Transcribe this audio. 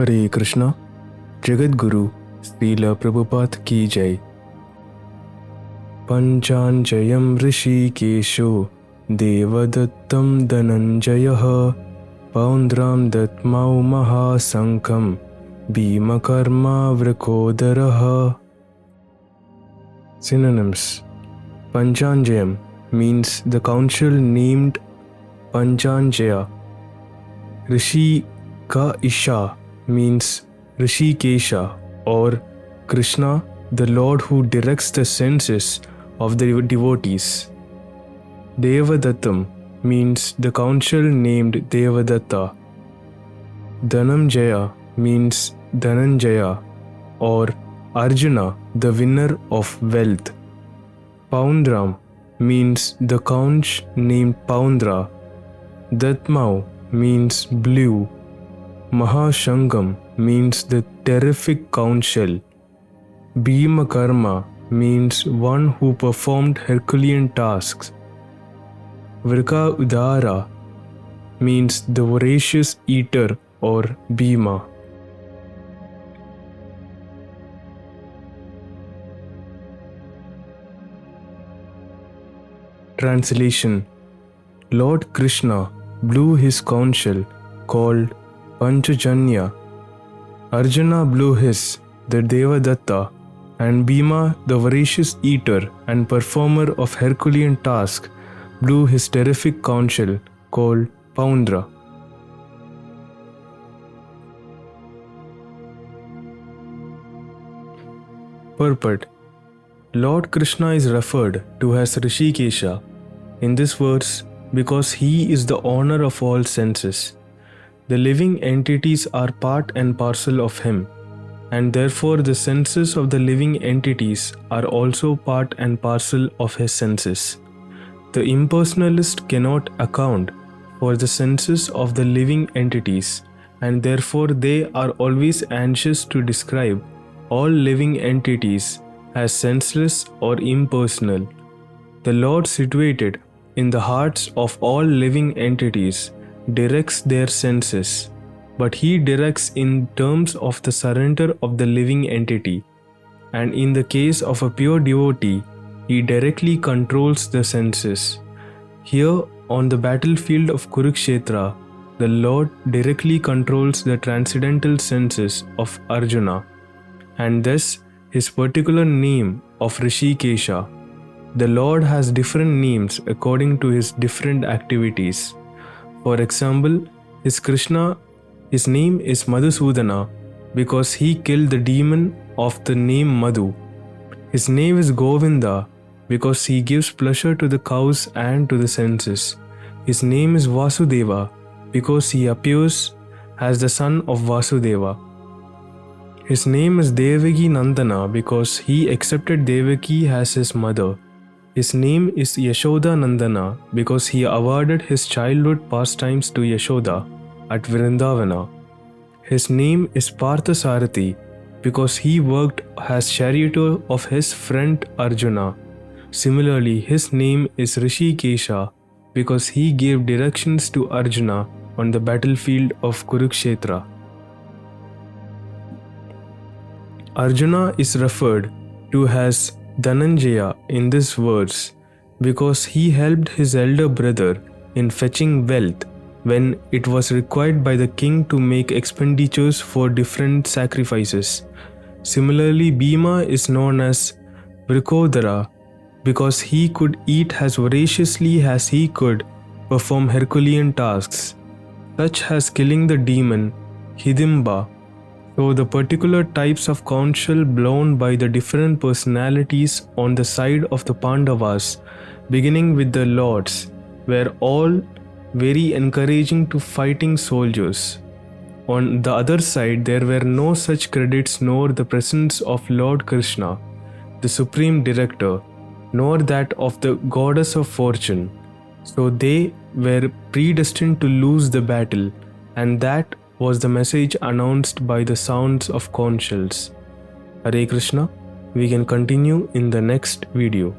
हरे कृष्णा। जगत गुरु श्रील प्रभुपाद की जय। पंचाञ्जयं ऋषिकेशो देवदत्तं धनञ्जयः पौन्द्रां दत्मौ महाशङ्खं भीमकर्मावृकोदरः। Synonyms. Panchanjayam means the council named Panchanjaya. Rishi Ka Isha means Rishikesha or Krishna, the Lord who directs the senses of the devotees. Devadattam means the council named Devadatta. Dhananjaya means Dhananjaya or Arjuna, the winner of wealth. Poundram means the conch named Poundra. Datmau means blue. Mahashangam means the terrific conch shell. Bhimakarma means one who performed Herculean tasks. Vrika Udara means the voracious eater or Bhima. Translation. Lord Krishna blew his conch shell called Panchajanya. Arjuna blew his, the Devadatta, and Bhima, the voracious eater and performer of Herculean tasks, blew his terrific conch shell called Poundra. Purport. Lord Krishna is referred to as Rishikesha in this verse because he is the owner of all senses. The living entities are part and parcel of him, and therefore the senses of the living entities are also part and parcel of his senses. The impersonalist cannot account for the senses of the living entities, and therefore they are always anxious to describe all living entities as senseless or impersonal. The Lord situated in the hearts of all living entities directs their senses, but he directs in terms of the surrender of the living entity, and in the case of a pure devotee, he directly controls the senses. Here on the battlefield of Kurukshetra, the Lord directly controls the transcendental senses of Arjuna, and thus his particular name of Rishikesha. The Lord has different names according to his different activities. For example, his name is Madhusudana because he killed the demon of the name Madhu. His name is Govinda because he gives pleasure to the cows and to the senses. His name is Vasudeva because he appears as the son of Vasudeva. His name is Devaki Nandana because he accepted Devaki as his mother. His name is Yashoda Nandana because he awarded his childhood pastimes to Yashoda at Vrindavana. His name is Parthasarathi because he worked as charioteer of his friend Arjuna. Similarly, his name is Rishikesha because he gave directions to Arjuna on the battlefield of Kurukshetra. Arjuna is referred to as Dhananjaya in this verse because he helped his elder brother in fetching wealth when it was required by the king to make expenditures for different sacrifices. Similarly, Bhima is known as Vrikodara because he could eat as voraciously as he could perform Herculean tasks, such as killing the demon Hidimba. So the particular types of conch shell blown by the different personalities on the side of the Pandavas, beginning with the lords, were all very encouraging to fighting soldiers. On the other side, there were no such credits nor the presence of Lord Krishna, the supreme director, nor that of the goddess of fortune. So they were predestined to lose the battle, and that was the message announced by the sounds of conch shells. Hare Krishna. We can continue in the next video.